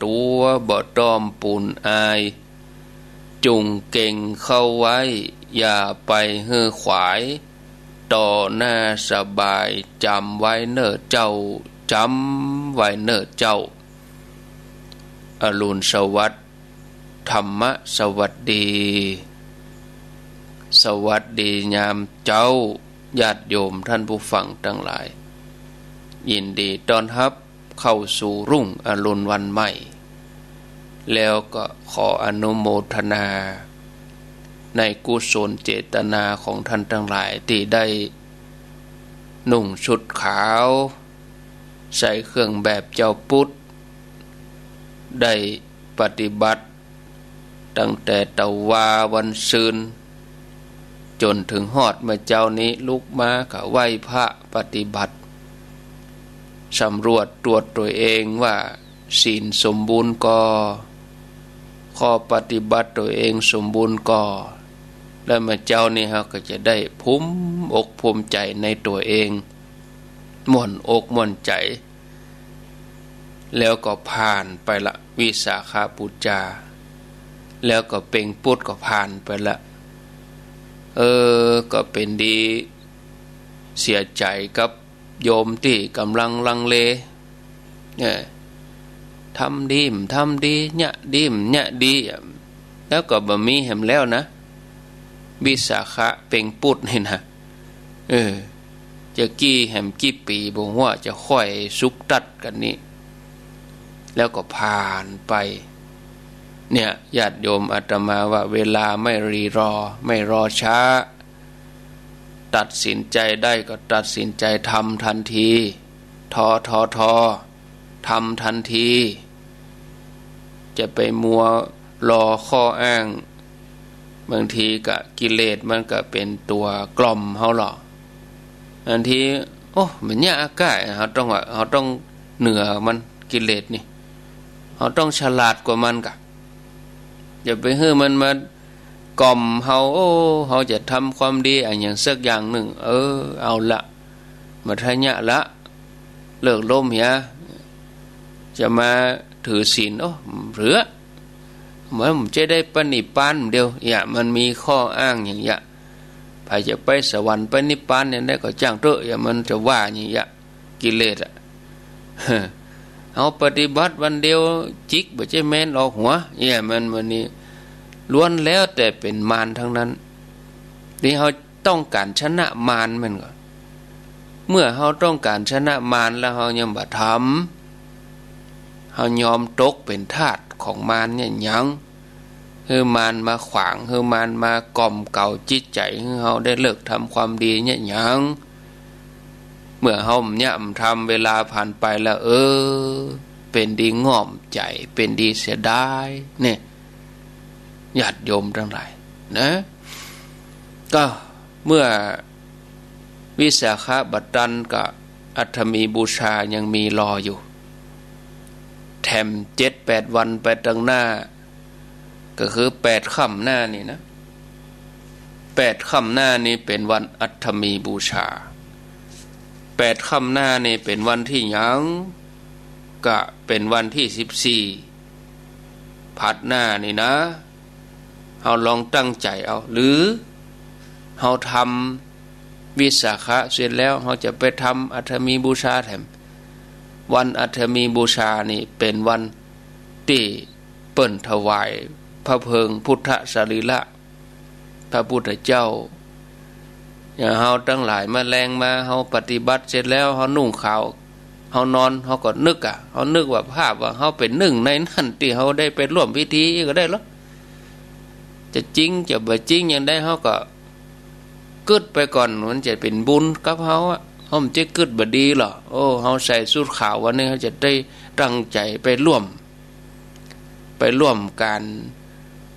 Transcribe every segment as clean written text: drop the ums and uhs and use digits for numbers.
ตัวบ่ตอมปูนอายจุงเก่งเข้าไว้อย่าไปเฮือขวายต่อหน้าสบายจำไว้เน้อเจ้าจำไว้เน้อเจ้าอรุณสวัสดิ์ธรรมสวัสดีสวัสดียามเจ้าญาติโยมท่านผู้ฟังทั้งหลายยินดีต้อนรับเข้าสู่รุ่งอรุณวันใหม่แล้วก็ขออนุโมทนาในกุศลเจตนาของท่านทั้งหลายที่ได้นุ่งชุดขาวใส่เครื่องแบบเจ้าพุทธได้ปฏิบัติตั้งแต่ตะวาวันซืนจนถึงฮอดเมื่อเจ้านี้ลุกมาก็ไหว้พระปฏิบัติสำรวจตรวจตัวเองว่าศีลสมบูรณ์ก็ข้อปฏิบัติตัวเองสมบูรณ์ก็แล้วเมื่อเจ้านี้ฮะก็จะได้ภูมิอกภูมิใจในตัวเองม่วนอกม่วนใจแล้วก็ผ่านไปละวิสาขบูชาแล้วก็เป่งปุดก็ผ่านไปละก็เป็นดีเสียใจกับโยมที่กำลังลังเลเนี่ยทำดีเนี่ยดีเนี่ยดีแล้วก็บ่มีแหมแล้วนะวิสาขะเป่งปุดนี่นะจะกี่แหมกี่ปีบ่ฮู้ว่าจะค่อยสุกตัดกันนี้แล้วก็ผ่านไปเนี่ยญาติโยมอาตมาว่าเวลาไม่รีรอไม่รอช้าตัดสินใจได้ก็ตัดสินใจทำทันทีทอทำทันทีจะไปมัวรอข้ออ้างบางทีก็กิเลสมันก็เป็นตัวกล่อมเฮาหรอกบางทีโอ้มันยากง่ายเฮาต้องเหนือมันกิเลสนี่เฮาต้องฉลาดกว่ามันกะอย่าไปให้มันมากล่อมเฮาเฮาจะทำความดีอย่างสักอย่างหนึ่งเอาละมาทะยะละเลิกล้มเหียจะมาถือศีลหรือเหมือนผมจะได้ปณิพพานเดียวมันมีข้ออ้างอย่างใครจะไปสวรรค์ไปนิพพานเนี่ยได้ก็จ้างเถอะมันจะว่าอย่างกิเลสเอาปฏิบัติวันเดียวจิกบ่ใช่แม่นออกหัวมันนี่ล้วนแล้วแต่เป็นมารทั้งนั้นที่เขาต้องการชนะมารมันก็เมื่อเขาต้องการชนะมารแล้วเขายังบ่ทำเขายอมตกเป็นทาสของมารเนี่ยยังคือมารมาขวางคือมารมากล่อมเก่าจิตใจคือเขาได้เลิกทำความดีเนี่ยยังเมื่อเขาเนี่ยทำเวลาผ่านไปแล้วเป็นดีง่อมใจเป็นดีเสียดายเนี่ยญาติโยมทั้งหลายนะก็เมื่อวิสาขบัดดันกับอัฐมีบูชายังมีรออยู่แถม 7-8 วันไปตั้งหน้าก็คือ8ค่ำหน้านี่นะ8ค่ำหน้านี้เป็นวันอัฐมีบูชา8ค่ำหน้านี่เป็นวันที่ยังก็เป็นวันที่14ผัดหน้านี่นะเฮาลองตั้งใจเอาหรือเฮาทำวิสาขะเสร็จแล้วเฮาจะไปทำอัฐมีบูชาแถมวันอัฐมีบูชานี่เป็นวันที่เปิ้นถวายพระเพลิงพุทธสรีระพระพุทธเจ้าอย่างเฮาทั้งหลายมาแรงมาเฮาปฏิบัติเสร็จแล้วเฮานุ่งขาวเฮานอนเฮาก็นึกเฮานึกว่าภาพว่าเฮาเป็นหนึ่งในนั้นที่เฮาได้ไปร่วมพิธีก็ได้หรอจะจริงจะบ่จริงอย่างได้เฮาก็กึดไปก่อนมันจะเป็นบุญกับเฮาเฮาจะกึดบ่ดีหรอเฮาใส่ชุดขาววันนี้เฮาจะได้ตั้งใจไปร่วมการ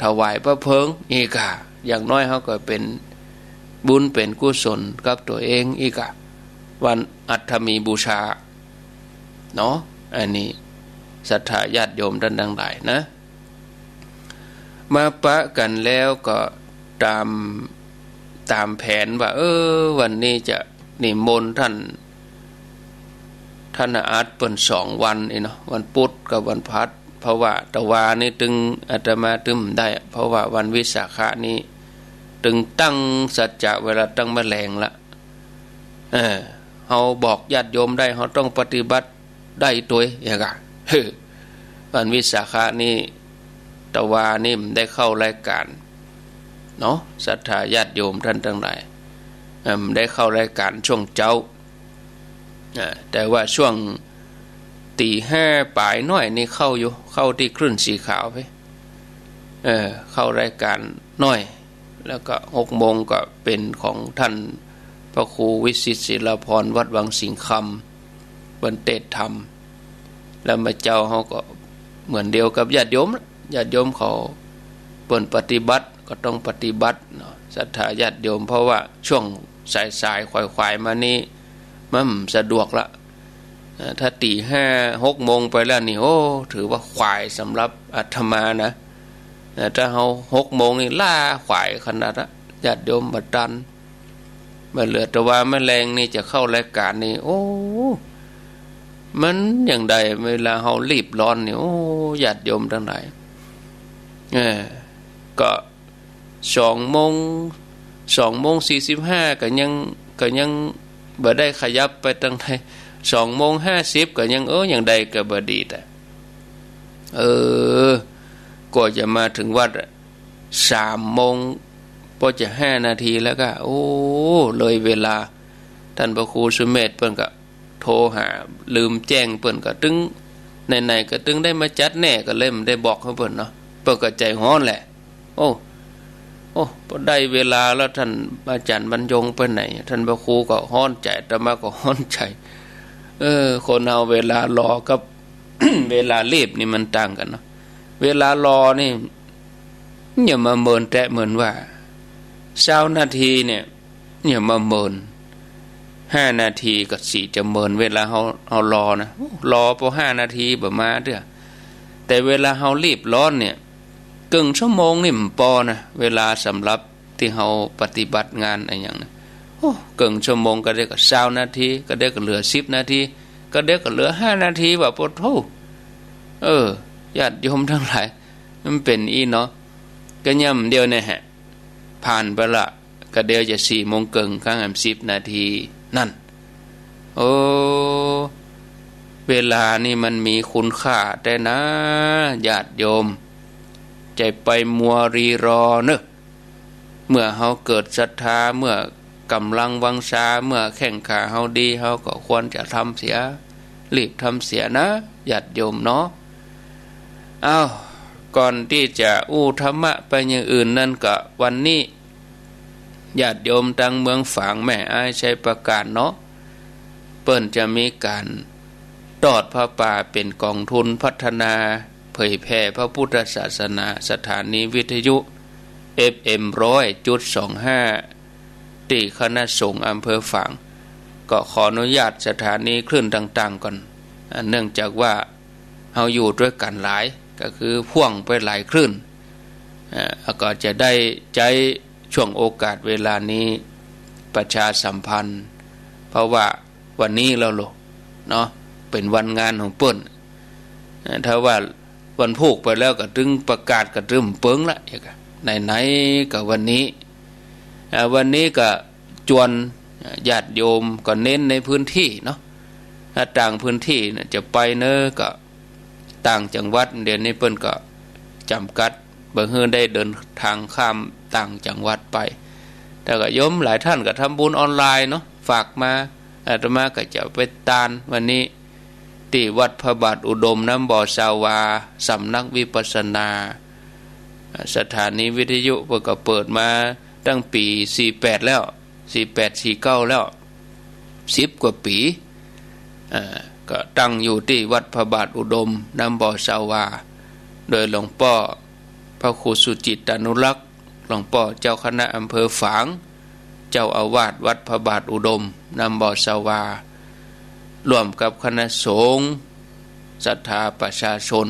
ถวายพระเพลิงอีกอย่างน้อยเฮาก็เป็นบุญเป็นกุศลกับตัวเองอีกวันอัฐมีบูชาเนาะอันนี้ศรัทธาญาติโยมท่านทั้งหลายนะมาปะกันแล้วก็ตามแผนว่าวันนี้จะนิมนต์ท่านอาจเป็น2 วันเนาะวันพุธกับวันพฤ เพราะว่าตะวานี่ตึงอาตมาตึมได้เพราะว่าวันวิสาขะนี้ตึงตั้งสัจจะเวลาตั้งแมลงละเฮาบอกญาติโยมได้เฮาต้องปฏิบัติได้ตัวอย่างกะวันวิสาขะนี้ตะวานี่ได้เข้ารายการเนาะศรัทธาญาติโยมท่านทั้งหลายได้เข้ารายการช่วงเจ้าแต่ว่าช่วงตีห้าปลายน้อยนี่เข้าอยู่เข้าที่คลื่นสีขาวไปเข้ารายการน้อยแล้วก็6 โมงก็เป็นของท่านพระครูวิสิตศิลพรวัดวังสิงห์คำบรรเทศธรรมแล้วมาเจ้าเขาก็เหมือนเดียวกับญาติโยมเขาเปิ่นปฏิบัติก็ต้องปฏิบัติเนาะศรัทธาญาติโยมเพราะว่าช่วงสายๆควายๆมานี่มันสะดวกละถ้าตีห้า6 โมงไปแล้วนี่โอ้ถือว่าควายสำหรับอาตมานะถ้าเฮา6 โมงนี่ล่าควายขนาดละญาติโยมบัดดันมาเหลือแต่ว่าแมลงนี่จะเข้ารายการนี่โอ้มันอย่างใดเวลาเฮารีบร้อนนี่โอ้ญาติโยมทั้งหลายก็2:45ก็ยังบ่ได้ขยับไปตั้งใด2:50ก็ยังอย่างใดก็บ่ดีแต่ก็จะมาถึงวัด3 โมงพอจะ5 นาทีแล้วก็โอ้เลยเวลาท่านพระครูสุเมธเพิ่นก็โทรหาลืมแจ้งเพิ่นก็ตึงไหนๆก็ตึงได้มาจัดแน่ก็เลยไม่ได้บอกเขาเพิ่นเนาะเพิ่นก็ใจร้อนแหละโอ้พอได้เวลาแล้วท่านอาจารย์บรรยงไปไหนท่านพระครูก็ร้อนใจอาตมาก็ร้อนใจคนเอาเวลารอกับ เวลารีบนี่มันต่างกันเนาะเวลารอนี่อย่ามาเมินแต่เหมือนว่า20 นาทีเนี่ยอย่ามาเมิน5 นาทีก็สิจะเมินเวลาเฮารอนะรอพอ5 นาทีบ่มาเด้อแต่เวลาเฮารีบร้อนเนี่ยครึ่งชั่วโมงนี่มันพอนะเวลาสำหรับที่เฮาปฏิบัติงานอะไรอย่างนั้นครึ่งชั่วโมงก็ได้ก็20 นาทีก็ได้ก็เหลือ10 นาทีก็ได้ก็เหลือ5 นาทีว่าปโธญาติโยมทั้งหลายมันเป็นอีเนาะก็ย่ำเดียวเนี่ยฮะผ่านไปละก็เดี๋ยวจะ4 โมงครึ่งข้าง10 นาทีนั่นเวลานี่มันมีคุณค่าแต่นะญาติโยมใจไปมัวรีรอเนอะเมื่อเฮาเกิดศรัทธาเมื่อกำลังวังชาเมื่อแข้งขาเฮาดีเฮาก็ควรจะทำเสียรีบทำเสียนะญาติโยมเนาะก่อนที่จะธรรมะไปอย่างอื่นนั่นก็วันนี้ญาติโยมทางเมืองฝางแม่อ้ายชัยประการเนาะเปิ้นจะมีการทอดพระป่าเป็นกองทุนพัฒนาเผยแผ่พระพุทธศาสนาสถานีวิทยุ FM 100.25ที่คณะสงฆ์อำเภอฝางก็ขออนุญาตสถานีคลื่นต่างๆก่อนเนื่องจากว่าเฮาอยู่ด้วยกันหลายก็คือพ่วงไปหลายคลื่นก็จะได้ใจช่วงโอกาสเวลานี้ประชาสัมพันธ์เพราะว่าวันนี้เราเนาะเป็นวันงานของเปิ้นถ้าว่าวันพูกไปแล้วก็ถึงประกาศก็เริ่มเปิงละไหนๆก็วันนี้ก็จวนญาติโยมก็เน้นในพื้นที่เนาะถ้าต่างพื้นที่จะไปเนอะก็ต่างจังหวัดเดี๋ยวนี้เปิ้นก็จำกัดบ่ฮื้อได้เดินทางข้ามต่างจังหวัดไปแต่ก็โยมหลายท่านก็ทำบุญออนไลน์เนาะฝากมาอาตมาก็จะไปตานวันนี้ที่วัดพระบาทอุดมน้ำบ่อสาวาสำนักวิปัสสนาสถานีวิทยุเพิ่นก็เปิดมาตั้งปี48แล้ว48 49แล้ว10 กว่าปีก็ตั้งอยู่ที่วัดพระบาทอุดมน้ำบ่อสาวาโดยหลวงพ่อพระครูสุจิตตานุรักษ์หลวงพ่อเจ้าคณะอำเภอฝางเจ้าอาวาสวัดพระบาทอุดมน้ำบ่อสาวาร่วมกับคณะสงฆ์ศรัทธาประชาชน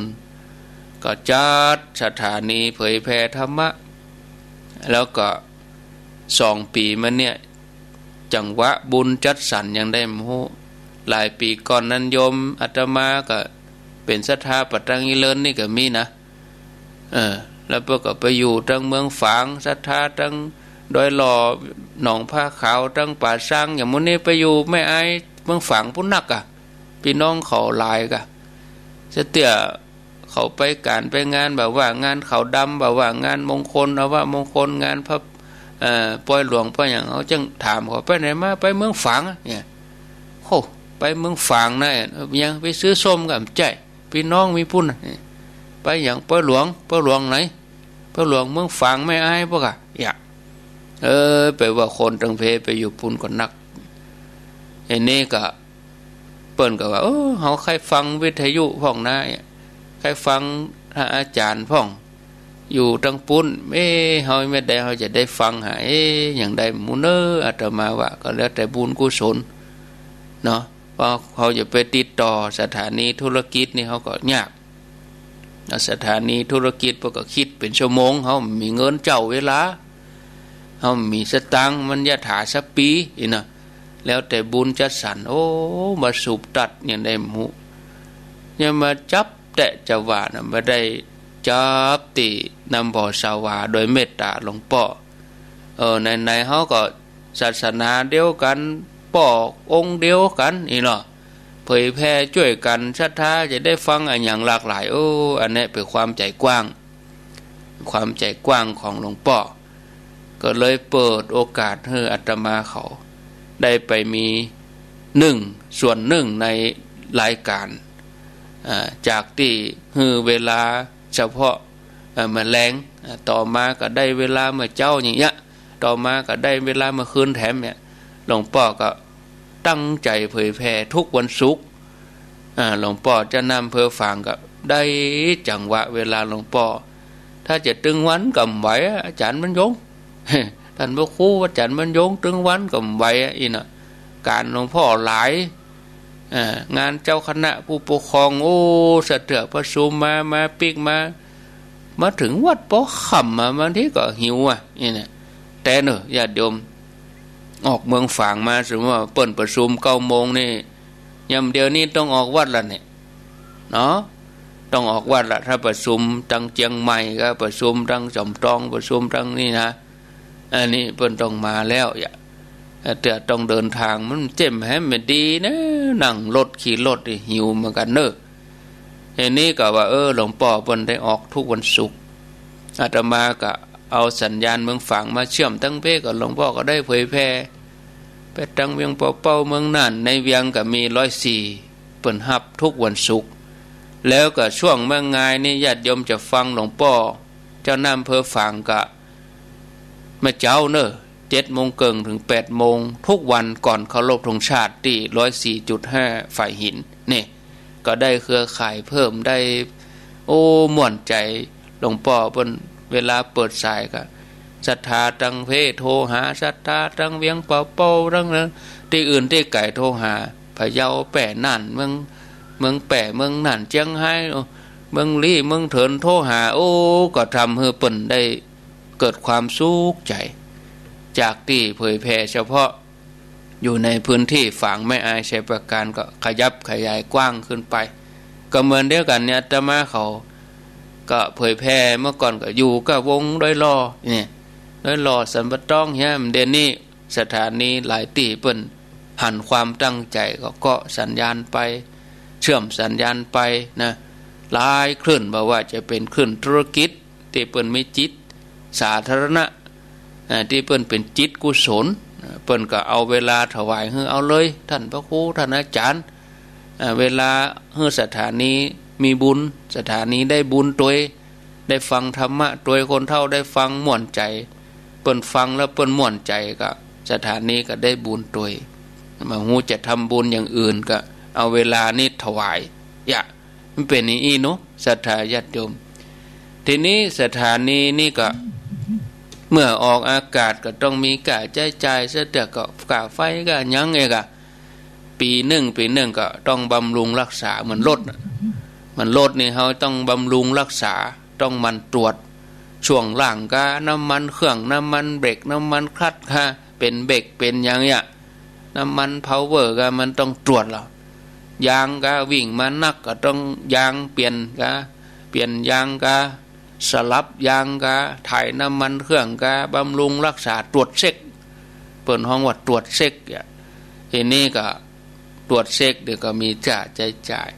ก็จัดสถานีเผยแผ่ธรรมะแล้วก็2 ปีมาเนี่ยจังหวะบุญจัดสรรยังได้หลายปีก่อนนั้นโยมอาตมาก็ เป็นศรัทธาปัตตังอีเลินนี่ก็มีนะแล้วพวกก็ไปอยู่ทั้งเมืองฝางศรัทธาทั้งดอยหล่อหนองผ้าขาวทั้งป่าช้างอย่างมื้อนี้ไปอยู่ไม่อายเมืองฝางพุ่นนักอ่ะพี่น้องเขาหลายกะเตี้ยเขาไปการไปงานแบบว่างานเขาดำแบบว่างานมงคลเอาว่ามงคลงานพระปล่อยหลวงปล่อยอย่างเขาจึงถามเขาไปไหนมาไปเมืองฝางเนี่ยโอ้ไปเมืองฝางนะยังไปซื้อส้มกับใจพี่น้องมีพุ่นไปอย่างปล่อยหลวงไหนปล่อยหลวงเมืองฝางไม่อายพวกอะอยากไปว่าคนตังเพไปอยู่พุ่นก็นักไอ้นี่ก็เปิ้นก็ว่าเขาใครฟังวิทยุพ่องนะใครฟังอาจารย์พ่องอยู่ตังปุ้นเฮาไม่ได้เฮาจะได้ฟังหาอย่างใดหมู่เน้ออาตมาว่าก็แล้วแต่บุญกุศลเนาะเพราะเขาจะไปติดต่อสถานีธุรกิจนี่เขาก็ยากสถานีธุรกิจพวกก็คิดเป็นชั่วโมงเขามีเงินเจ้าเวลาเขามีสตังค์มันยะถาสักปีนะแล้วแต่บุญจัดสรรมาสูบตัดอย่างใดหมู่เนี่ยมาจับแต่จะว่านะมาได้จับตินำบ่อสาวาโดยเมตตาหลวงพ่อในเขาก็ศาสนาเดียวกันป่อองค์เดียวกันนี่เนาะเผยแพร่ช่วยกันศรัทธาจะได้ฟังอันอย่างหลากหลายอันนี้เป็นความใจกว้างของหลวงพ่อก็เลยเปิดโอกาสให้อาตมาเขาได้ไปมีส่วนหนึ่งในรายการจากที่เวลาเฉพาะมาแรงต่อมาก็ได้เวลามาเจ้าอย่างเงี้ยต่อมาก็ได้เวลามาคืนแถมเนี่ยหลวงพ่อก็ตั้งใจเผยแผ่ทุกวันศุกร์หลวงพ่อจะนำเพื่อฟังก็ได้จังหวะเวลาหลวงพ่อถ้าจะตึงวันกำไว้อาจารย์มันยงท่านพระครูอาจารย์มันยงตึงวันกำไว้อีน่ะการหลวงพ่อหลายงานเจ้าคณะผู้ปกครองเสถียรประชุมมาปิกมาถึงวัดปอขำมาบางทีก็หิวนี่เนี่ยแต่เนอะญาติโยมออกเมืองฝางมาสมมติว่าเปิดประชุม9 โมงนี่ยามเดียวนี้ต้องออกวัดละเนี่ยเนาะต้องออกวัดละถ้าประชุมตั้งเจียงใหม่ก็ประชุมตั้งจอมตองประชุมตั้งนี่นะอันนี้เปิ่นต้องมาแล้วแต่ต้องเดินทางมันเจ็บแฮมไม่ดีนะนั่งรถขี่รถหิวเหมือนกันเนอะอันนี้ก็ว่าหลวงพ่อเพิ่นได้ออกทุกวันศุกร์อาตมาก็เอาสัญญาณเมืองฝางมาเชื่อมตั้งเพกับหลวงพ่อก็ได้เผยแพร่ไปตั้งเวียงเป่าเมืองน่านในเวียงก็มี104เปิ่นฮับทุกวันศุกร์แล้วก็ช่วงเมื่องายนี่ญาติโยมจะฟังหลวงพ่อเจ้านำเภอฝางก็มาเจ้าเนอะ7 โมงครึ่งถึง8 โมงทุกวันก่อนเคารพธงชาติที่104.5 ฝ่ายหินนี่ก็ได้เครือข่ายเพิ่มได้ม่วนใจหลวงพ่อเพิ่นเวลาเปิดสายก็ศรัทธาตังเพโทรหาศรัทธาตังเวียงเป่าทั้งนั้นที่อื่นที่ไก่โทรหาพะเยาแป่น่านเมืองแป่เมืองน่านเจียงไฮ้เมืองลี่เมืองเถินโทรหาก็ทำให้เปิ้นได้เกิดความสุขใจจากที่เผยแพร่เฉพาะอยู่ในพื้นที่ฝางไม่อายชัยประการก็ขยับขยายกว้างขึ้นไปก็เหมือนเดียวกันเนี่ยอาตมาเขาก็เผยแพร่เมื่อก่อนก็อยู่กับวงดอยลอเนี่ยดอยลอสันปะต้องเฮียมเดนนี่สถานีหลายตีเปิ้นหันความตั้งใจก็สัญญาณไปเชื่อมสัญญาณไปนะหลายคลื่นบอกว่าจะเป็นคลื่นธุรกิจที่เปิ้นมีจิตสาธารณะที่เปิ้นเป็นจิตกุศลเปิ้นก็เอาเวลาถวายให้เอาเลยท่านพระครูท่านอาจารย์เวลาให้สถานีมีบุญสถานีได้บุญตัวได้ฟังธรรมะตัวคนเฒ่าได้ฟังม่วนใจเปิ้นฟังแล้วเปิ้นม่วนใจก็สถานีก็ได้บุญตัวมาฮู้จะทำบุญอย่างอื่นก็เอาเวลานี้ถวายมันเป็นอย่างนี้เนาะศรัทธาญาติโยมทีนี้สถานีนี่ก็เมื่อออกอากาศก็ต้องมีค่าใช้จ่ายเสียแต่ก็ค่าไฟก็ยังไงก็ปีหนึ่งก็ต้องบำรุงรักษาเหมือนรถนี่เฮาต้องบำรุงรักษาต้องมันตรวจช่วงล่างก็น้ำมันเครื่องน้ำมันเบรกน้ำมันคลัตช์เป็นเบรกเป็นอย่างเงี้ยน้ำมันพาวเวอร์ก็มันต้องตรวจแล้ว ยางก็วิ่งมานักก็ต้องยางเปลี่ยนยางก็สลับยางก็ถ่ายน้ำมันเครื่องก็บำรุงรักษาตรวจเช็คเปิดห้องว่าตรวจเช็คทีนี้ก็ตรวจเช็คเดี๋ยวก็มีจ่าย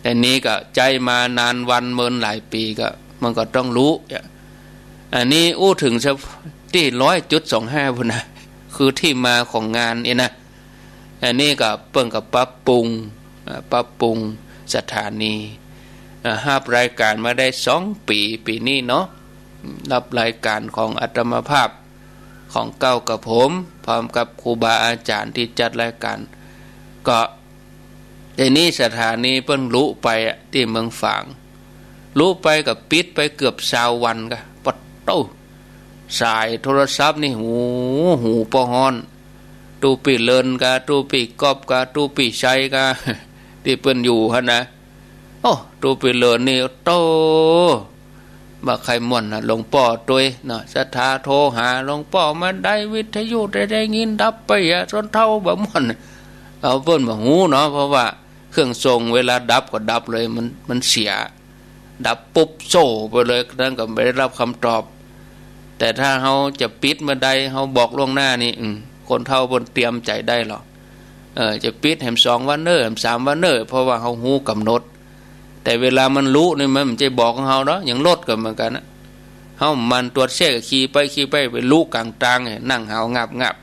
แต่นี้ก็ใจมานานวันเมินหลายปีก็มันก็ต้องรู้อันนี้อู้ถึงที่100.25พุ่นนะคือที่มาของงานนี่นะอันนี้ก็เปิ้งกับปรับปรุงสถานีรับรายการมาได้2 ปีนี้เนาะรับรายการของอาตมาภาพของเก้ากับผมพร้อมกับครูบาอาจารย์ที่จัดรายการก็ในนี้สถานีเพิ่งรู้ไปที่เมืองฝางรู้ไปกับปิดไปเกือบ20 วันก็ปัดโต้สายโทรศัพท์นี่หูปอฮอนตูปีเลินกะตูปีกอบกะตูปีชัยกะที่เปิ้นอยู่หั่นนะโอ้ตูปีเลินนี่โตบ่ใครม่วนน่ะหลวงพ่อตวยน่ะศรัทธาโทรหาหลวงพ่อมาได้วิทยุได้ยินดับไปจนเท่าบ่ม่วนเอาเปิ้นบ่ฮู้เนาะเพราะว่าเครื่องส่งเวลาดับก็ดับเลยมันเสียดับปุ๊บโซ่ไปเลยนั่นก็ไม่ได้รับคำตอบแต่ถ้าเขาจะปิดเมื่อใดเขาบอกล่วงหน้านี่คนเท่าบนเตรียมใจได้หรอกจะปิดแหม2 วันเนอร์แหม3 วันเนอร์เพราะว่าเขาหูกำหนดแต่เวลามันรู้นี่มันจะบอกของเขาเนาะอย่างรถก็เหมือนกันนะเขามันตรวจเช็คขี่ไปรู้กลางทางนั่งหาวงับ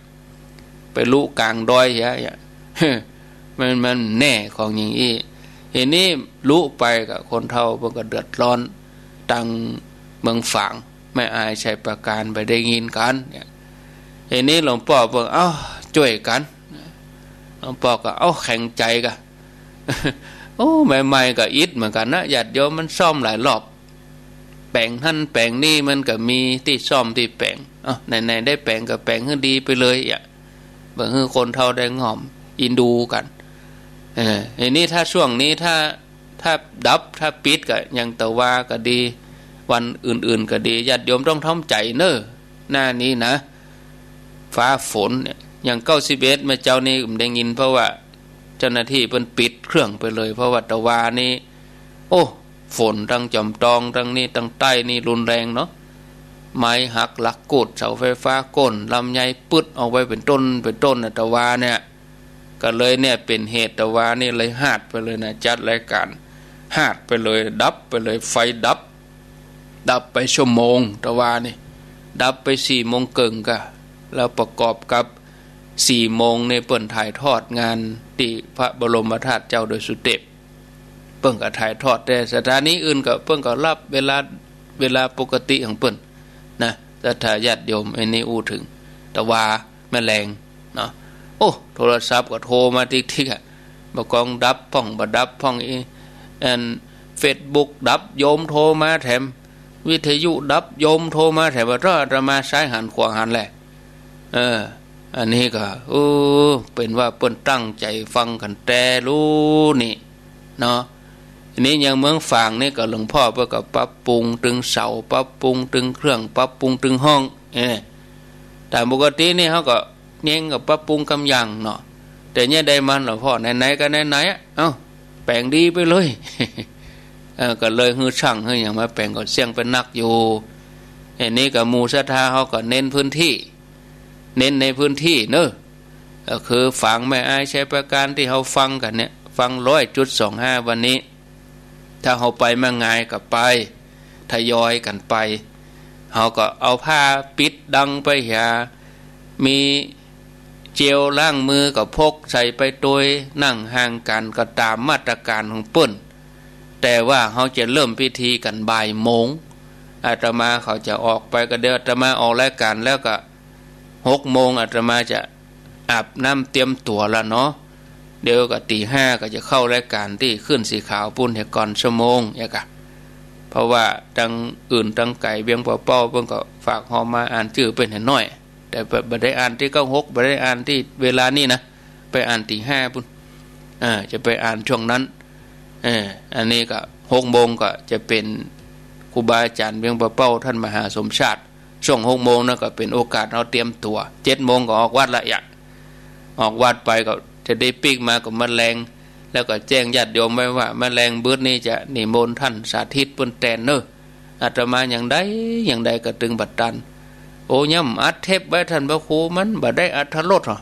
ไปรู้กลางดอยมันแน่ของอย่างนี้เห็นนี้รู้ไปกับคนเท่ามันก็เดือดร้อนตังเมืองฝางไม่อายใช้ประการไปได้ยินกันเห็นนี้หลวงพ่อบอกช่วยกันหลวงพ่อก็แข่งใจกันโอ้ใหม่ๆก็อิดเหมือนกันนะญาติโยมมันซ่อมหลายรอบแปลงหั่นแปลงนี่มันก็มีที่ซ่อมที่แปลงไหนได้แปลงก็แปลงให้ดีไปเลยบางคนเท่าได้งอมอินดูกันอันนี้ถ้าช่วงนี้ถ้าดับถ้าปิดก็ยังตะว่าก็ดีวันอื่นๆก็ดีญาติโยมต้องทำใจเนอะหน้านี้นะฟ้าฝนเนี่ยอย่าง91มาเจ้านี่ผมได้ยินเพราะว่าเจ้าหน้าที่เพิ่นปิดเครื่องไปเลยเพราะว่าตะวานี่โอ้ฝนทั้งจอมตองทั้งนี้ทั้งใต้นี่รุนแรงเนาะไม้หักหลักโกดเสาไฟฟ้าก้นลำไยปึ๊ดออกไปเป็นต้นตะวาเนี่ยก็เลยเนี่ยเป็นเหตุตะวานี่เลยหาดไปเลยนะจัดรายการหาดไปเลยดับไปเลยไฟดับไปชั่วโมงตะวานี่ดับไป4 โมงเกิงก็แล้วประกอบกับ4 โมงในเปิ้นถ่ายทอดงานที่พระบรมธาตุเจ้าโดยสุเทพเปิ้นก็ถ่ายทอดแต่สถานีอื่นก็เปิ้นก็รับเวลาปกติของเปิ้นนะแต่ถ้าญาติโยมไอ้นี่อู้ถึงตะวาแมลงเนาะโอ้โทรศัพท์ก็โทรมาทิกบ่กองดับพ่องบ่ดับพ่องFacebook ดับโยมโทรมาแถมวิทยุดับโยมโทรมาแถมว่าจะมาซ้ายหันขวาหันแหละอันนี้ก็เป็นว่าเปิ้นตั้งใจฟังกันแต่รู้นี่เนาะอันนี้อย่างเมืองฝางนี่ก็หลวงพ่อเพิ่นก็ปรับปรุงตึงเสาปรับปรุงตึงเครื่องปรับปรุงตึงห้องแต่ปกตินี่เขาก็เน้นกับปรับปรุงกำยังเนาะแต่เนี่ยได้มันหลวงพ่อไหนๆก็ไหนๆแปลงดีไปเลยก็เลยฮือช่างอย่างมาแปลงก็เสี่ยงเป็นนักอยู่อันนี้ก็หมู่ศรัทธาเขาก็เน้นพื้นที่เน้นในพื้นที่เนอะก็คือฝังไม่อายใช้ประการที่เขาฟังกันเนี่ยฟัง100.25วันนี้ถ้าเขาไปมาง่ายก็ไปทยอยกันไปเขาก็เอาผ้าปิดดังไปมีเจลล้างมือก็พกใส่ไปโดยนั่งห่างกันก็ตามมาตรการของเปิ้นแต่ว่าเขาจะเริ่มพิธีกันบ่ายโมงอาตมาเขาจะออกไปก็เดี๋ยวอาตมาออกรายการแล้วก็6 โมงอาตมาจะอาบน้ำเตรียมตัวแล้วเนาะเดี๋ยวก็ตี 5ก็จะเข้ารายการที่ขึ้นสีขาวปุ้นก่อนชั่วโมงเพราะว่าตั้งอื่นตั้งไก่เบียงเป้าเพิ่นก็ฝากหอมมาอ่านชื่อเป็นให้น้อยแต่บ่ได้อ่านที่96บ่ได้อ่านที่เวลานี้นะไปอ่านตี 5ปุ้นจะไปอ่านช่วงนั้นอันนี้ก็6 โมงก็จะเป็นครูบาอาจารย์เบียงเป้าท่านมหาสมชาติช่วง6 โมงนั่นก็เป็นโอกาสเราเตรียมตัว7 โมงก็ออกวัดละออกวัดไปก็จะได้ปีกมากับแมลง แล้วก็แจ้งญาติโยมไว้ว่าแมลงบืดนี้จะนิมนต์ท่านสาธิตเปิ้นแตนเนอะอาตมาอย่างใดก็ตึงบัดตันโอ้ย่ำอัดเทปไว้ท่านพระครูมันบ่ได้อัธรสหรอ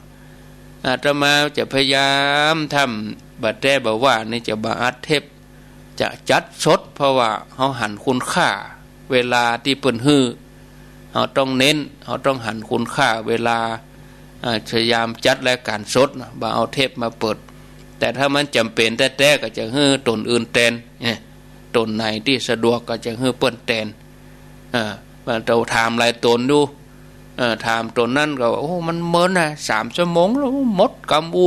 อาตมาจะพยายามทำบัดแต่บ่ว่านี่จะบ่อัดเทปจะจัดสดเพราะว่าเฮาหันคุณค่าเวลาที่เปิ้นฮื้อเฮาต้องเน้นเฮาต้องหันคุณค่าเวลาพยายามจัดรายการสดบ่เอาเทปมาเปิดแต่ถ้ามันจำเป็นแท้ๆก็จะฮื้อตนอื่นแทนตนไหนที่สะดวกก็จะฮื้อเปิ้นแทนว่าเราถามหลายตนดูถามตนนั้นก็โอ้มันเมินนะ3 ชั่วโมงแล้วหมดกำอู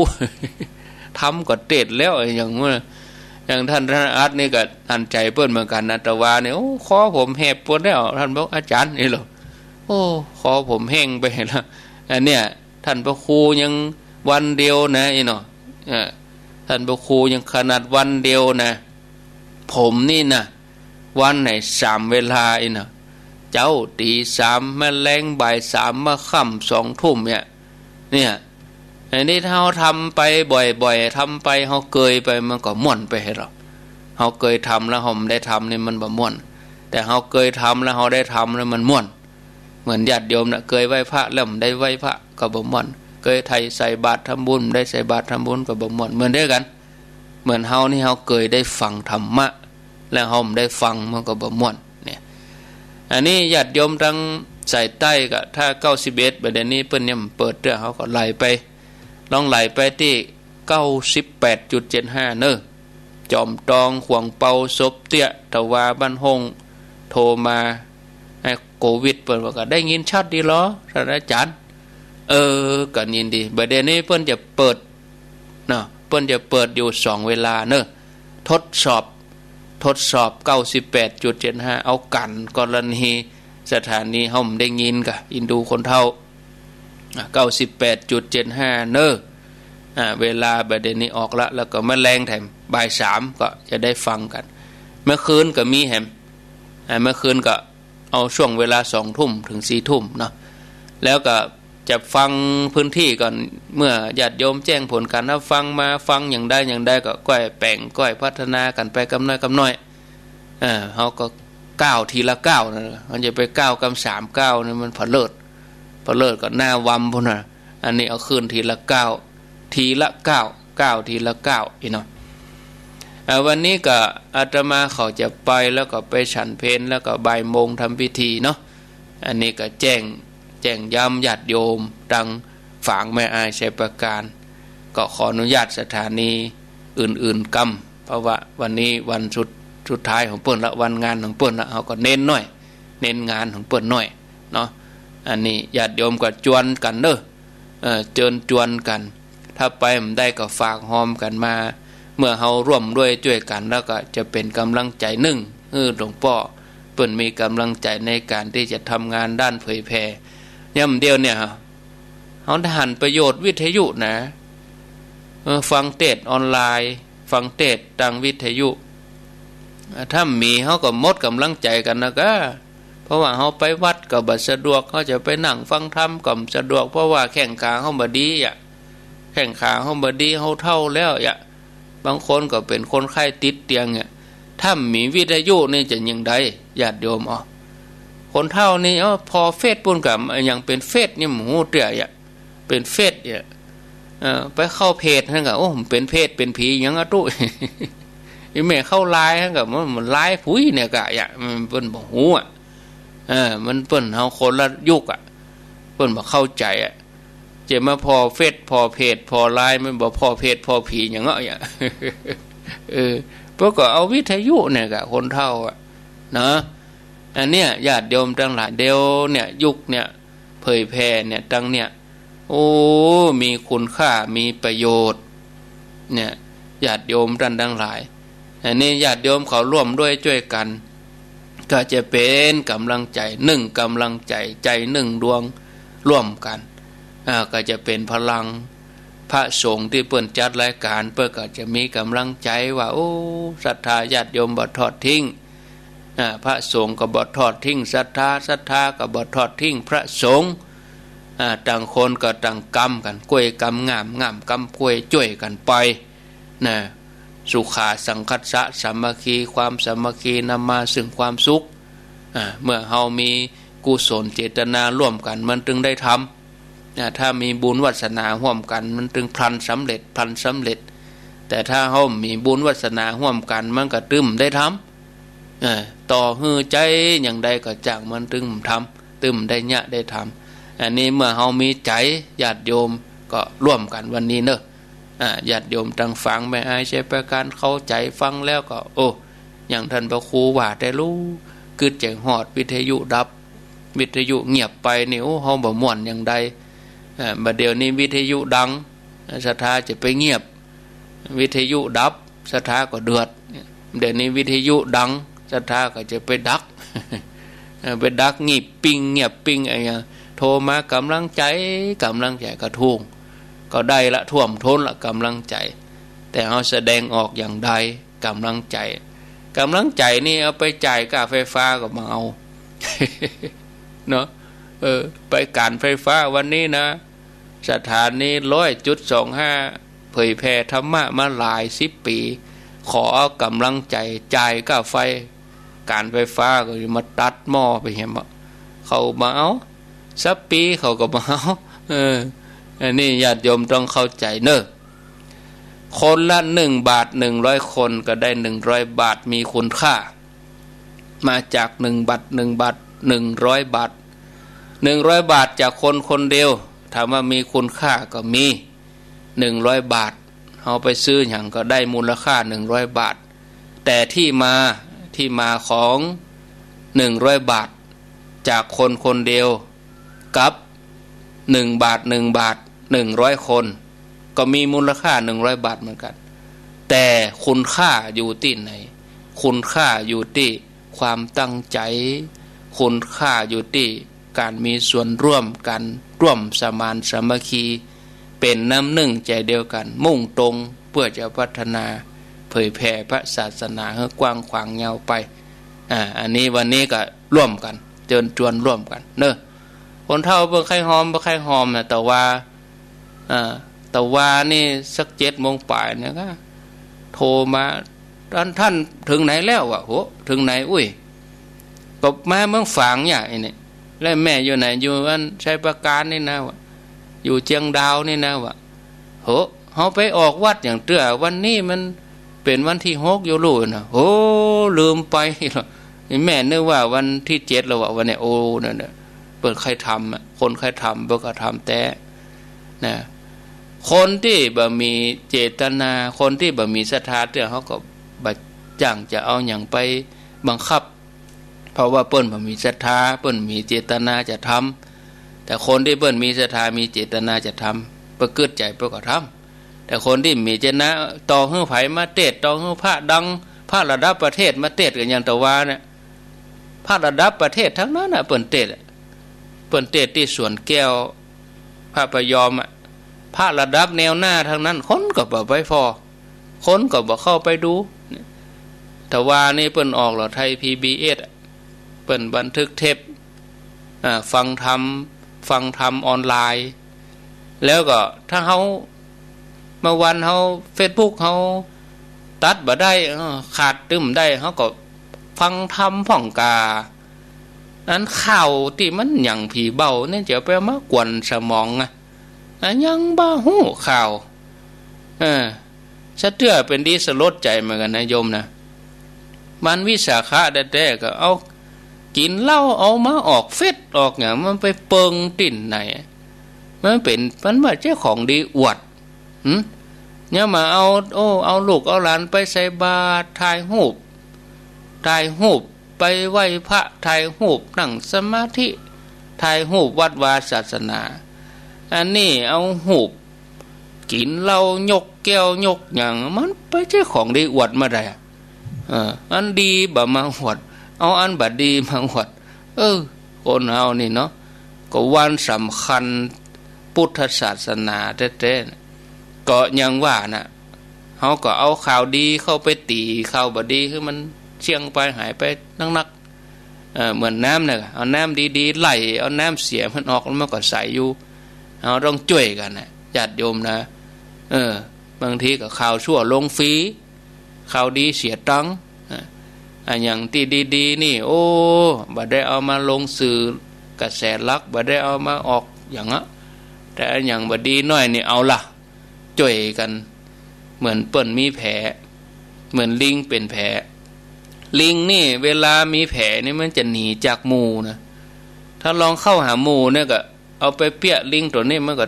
ทำก็เต็ดแล้วอย่างท่านอาร์ตนี่ก็อันใจเปิ้นเหมือนกันนะแต่ว่าเนี่ยโอ้คอผมแหบปวดแล้วท่านบอกอาจารย์นี่หรอโอ้คอผมแห้งไปแล้วอันเนี้ยท่านพระครูยังวันเดียวนะอีเนาะท่านพระครูยังขนาดวันเดียวนะผมนี่นะวันไหน3 เวลาอีเนาะเจ้าตี 3แมลงบ่าย 3มาค่ำ2 ทุ่มเนี่ยอันนี้ถ้าเราทำไปบ่อยๆทำไปเราเกยไปมันก็ม่วนไปให้เราเกยทำแล้วเราไม่ได้ทำนี่มันบ่ม่วนแต่เราเกยทำแล้วเราได้ทำแล้วมันม่วนเหมือนญาติโยมนะเกยไหว้พระแล้วไม่ได้ไหว้พระก็บ่ม่วนเกยไทยใส่บาตรทำบุญได้ใส่บาตรทำบุญก็บ่ม่วนเหมือนเดียวกันเหมือนเรานี่เราเกยได้ฟังธรรมะแล้วเราไม่ได้ฟังมันก็บ่ม่วนเนี่ยอันนี้ญาติโยมทั้งใส่ใต้ก็ถ้า91ประเด็นนี้เพิ่นยังเปิดเด้อเขาก็ไล่ไปลองไหลไปที่ 98.75 เนอะจอมตองขวงเปาศพเตี้ยตะวาบ้านหงโทรมาโควิดเปิดว่าก็ได้ยินชัดดีเหรอท่านอาจารย์ก็ยินดีประเด็นนี้เพิ่นจะเปิดเนาะเพิ่นจะเปิดอยู่2 เวลาเนอะทดสอบ 98.75 เอากันกรณีสถานีเฮาได้ยินกะอินดูคนเฒ่า98.75 เนอะเวลาประเด็นนี้ออกแล้วก็แมลงแถมบ่าย 3ก็จะได้ฟังกันเมื่อคืนก็มีแหมเมื่อคืนก็เอาช่วงเวลา20 ทุ่มถึง4 ทุ่มเนาะแล้วก็จะฟังพื้นที่ก่อนเมื่อญาติโยมแจ้งผลการรับฟังมาฟังอย่างใดก็ก้อยแป่งก้อยพัฒนากันไปกำน้อยเขาก็ก้าวทีละก้าวนะมันจะไปก้าวกำ3 ก้าวนี่มันผเลิศก็หน้าวำพุ่นน่ะอันนี้เอาคืนทีละก้าวทีละก้าวทีละก้าวอีเนาะวันนี้ก็อาตมาเขาจะไปแล้วก็ไปฉันเพลแล้วก็บ่ายโมงทำพิธีเนาะอันนี้ก็แจ้งย้ำญาติโยมดังฝางแม่อายชัยประการก็ขออนุญาตสถานีอื่นๆกรรมเพราะว่าวันนี้วันสุดท้ายของเปิ้นละวันงานของเปิ้นละเขาก็เน้นงานของเปิ้นหน่อยเนาะอันนี้ญาติโยมก็จวนกันเด้อจวนกันถ้าไปไม่ได้ก็ฝากหอมกันมาเมื่อเฮาร่วมด้วยช่วยกันแล้วก็จะเป็นกำลังใจหนึ่งหลวงพ่อเปิ้นมีกำลังใจในการที่จะทำงานด้านเผยแพร่ย่ำเดียวเนี่ยเฮาหันประโยชน์วิทยุนะฟังเทศออนไลน์ฟังเทศทางวิทยุถ้ามีเฮาก็หมดกำลังใจกันนะก็เพราะว่าเฮาไปวัดก็บ่สะดวกเฮาจะไปนั่งฟังธรรมก็สะดวกเพราะว่าแข้งขาเฮาบ่ดีแข้งขาเฮาบ่ดีเฮาเฒ่าแล้วบางคนก็เป็นคนไข้ติดเตียงถ้ามีวิทยุนี่จะยังไดญาติโยมคนเฒ่านี่พอเฟซปุ่นกับอย่างเป็นเฟซนี่หมูเตี้ยเป็นเฟซไปเข้าเพจนั่นก็โอ้ผมเป็นเพศเป็นผีหยังตุ้ยอีแม่เข้าไลน์นั่นก็มันไลน์ผุยเนี่ยกะมันเปิ้นบ่ฮู้มันเปิ้นเฮาคนละยุคเปิ้นบ่เข้าใจจะมาพอเฟซพอเพจพอไลน์มันบ่พอเพจพอผีหยังเพราะก็เอาวิทยุเนี่ยกะคนเฒ่านะอันเนี้ยญาติโยมทั้งหลายเดียวเนี่ยยุคเนี่ยเผยแพร่เนี่ยตั้งเนี่ยโอ้มีคุณค่ามีประโยชน์เนี่ยญาติโยมท่านทั้งหลายอันนี้ญาติโยมเขาร่วมด้วยช่วยกันก็จะเป็นกำลังใจ1 กำลังใจ1 ดวงร่วมกันก็จะเป็นพลังพระสงฆ์ที่เปิ้นจัดรายการเปิ้นก็จะมีกำลังใจว่าโอ้ศรัทธาญาติโยมบ่ทอดทิ้งพระสงฆ์ก็บ่ทอดทิ้งศรัทธาก็บ่ทอดทิ้งพระสงฆ์ต่างคนก็ต่างกรรมกันกล้วยกรรมงามกรรมกล้วยช่วยกันไปนะ สุขาสังคัสสะสามัคคีความสามัคคีนำมาซึ่งความสุขเมื่อเฮามีกุศลเจตนาร่วมกันมันจึงได้ทำถ้ามีบุญวาสนาร่วมกันมันจึงพลันสำเร็จแต่ถ้าเฮามีบุญวาสนาร่วมกันมันก็ตึมได้ทำต่อฮือใจอย่างใดก็จังมันตึมทำตึมได้ยะได้ทำอันนี้เมื่อเฮามีใจญาติโยมก็ร่วมกันวันนี้เนอะญาติโยมตั้งฟังไม่อายใช้ประการเข้าใจฟังแล้วก็โอ้อย่างท่านพระครูว่าแต่รู้กึดแจงหอดวิทยุดับวิทยุเงียบไปนี่โอ้เฮาบ่ม่วนอย่างใดบัดเดี๋ยวนี้วิทยุดังศรัทธาจะไปเงียบวิทยุดับศรัทธาก็เดือดเดี๋ยวนี้วิทยุดังศรัทธาก็จะไปดักไปดักงีบปิ้งเงียบปิ้งอะไรโทรมากำลังใจกระทุ่งก็ได้ละท่วมท้นละกำลังใจแต่เอาแสดงออกอย่างใดกำลังใจนี่เอาไปจ่ายค่าไฟฟ้าก็มาเอาเนาะไปการไฟฟ้าวันนี้นะสถานี100.25เผยแผ่ธรรมะมาหลาย10 ปีขอเอากำลังใจจ่ายค่าไฟการไฟฟ้าก็มาตัดหม้อไปเห็นบ่เขามาเอาสักปีเขาก็มาเอาอันนี้ญาติโยมต้องเข้าใจเนอะคนละ1 บาท100คนก็ได้100 บาทมีคุณค่ามาจาก1 บาท1 บาท100 บาท100 บาทจากคนคนเดียวถามว่ามีคุณค่าก็มี100 บาทเอาไปซื้ออย่างก็ได้มูลค่า100 บาทแต่ที่มาของ100 บาทจากคนคนเดียวกับ1 บาท100 คนก็มีมูลค่า100 บาทเหมือนกันแต่คุณค่าอยู่ที่ไหนคุณค่าอยู่ที่ความตั้งใจคุณค่าอยู่ที่การมีส่วนร่วมกันร่วมสมานสามัคคีเป็นน้ำหนึ่งใจเดียวกันมุ่งตรงเพื่อจะพัฒนาเผยแผ่พระศาสนาให้กว้างขวางยาวไปอันนี้วันนี้ก็ร่วมกันเชิญชวนร่วมกันเนอะคนเฒ่าเบิ่งไข่หอมนะแต่ว่านี่สัก7 โมงป่ายเนี่ยก็โทรมาท่านถึงไหนแล้ววะโหถึงไหนอุ้ยก็มาเมืองฝางเนี่ยไอ้นี่แล้วแม่อยู่ไหนอยู่อันชัยประการนี่นะวะอยู่เชียงดาวนี่นะวะโหเขาไปออกวัดอย่างเตื้อวันนี้มันเป็นวันที่6อยู่รู้นะโหลืมไปแม่นึกว่าวันที่7แล้ววะวันนี้โอ้นั่นน่ะเปิดใครทำคนใครทำเบิกก็ทำแต่นะคนที่บ่มีเจตนาคนที่บ่มีศรัทธาเนี่ยเขาก็บ่จ้างจะเอาอย่างไปบังคับเพราะว่าเปิ้นบ่มีศรัทธาเปิ้นมีเจตนาจะทำแต่คนที่เปิ้นมีศรัทธามีเจตนาจะทำเปิ้นเกิดใจเปิ้นก็ทำแต่คนที่มีเจตนาต่อฮื้อไผมาเทศต่อฮื้อพระดังพระระดับประเทศมาเทศกันอย่างตะวาเนี่ยพระระดับประเทศทั้งนั้นน่ะเปิ้นเทศที่สวนแก้วพระพยอมพระระดับแนวหน้าทั้งนั้นคนก็บ่ไปพอคนก็บ่เข้าไปดูแต่ว่านี่เปิ้นออกเหรอไทย PBS เปิ้นบันทึกเทปฟังธรรมออนไลน์แล้วก็ถ้าเฮาเมื่อวันเฮา Facebook เฮาตัดบ่ได้ขาดตึมได้เฮาก็ฟังธรรมพ่องกานั้นข่าวที่มันหยังผีเบาเนี่ยจะไปมากวนสมองยังบ้าหูข่าวสะเทื่อเป็นดีสลดใจเหมือนกันนะโยมนะมันวิสาขะแต่ก็เอากินเหล้าเอามาออกเฟซออกอย่างมันไปเปิงติ่นไหนมันว่าเจ้าของดีอวดเนี่ยมาเอาลูกเอาหลานไปใส่บาตรถ่ายรูปไปไหว้พระถ่ายรูปนั่งสมาธิถ่ายรูปวัดวาศาสนาอันนี้เอาหูบกินเหล้ายกแก้วยกอย่างมันไปเจ้าของดีอวดมาได้อันดีบ่มาอวดเอาอันบ่ดีมาอวดคนเฮานี่เนาะก็วันสำคัญพุทธศาสนาแท้ๆก็ยังว่าน่ะเฮาก็เอาข่าวดีเข้าไปตีข่าวบ่ดีคือมันเชี่ยงไปหายไปนักเหมือนน้ำเนี่ยเอาน้ำดีๆไหลเอาน้ำเสียมันออกแล้วมันก็ใสอยู่เราต้องช่วยกันนะญาติโยมนะบางทีก็ข่าวชั่วลงฟรี ข่าวดีเสียตังค์อย่างที่ดีๆนี่โอ้บ่ได้เอามาลงสื่อกระแสลักบ่ได้เอามาออกอย่างอ่ะแต่อย่างบ่ดีน้อยนี่เอาล่ะจ่วยกันเหมือนเปิ้นมีแผลเหมือนลิงเป็นแผลลิงนี่เวลามีแผลนี่มันจะหนีจากหมู่นะถ้าลองเข้าหาหมู่เนี่ยก็เอาไปเปี้ยลิงตัวนี้มันก็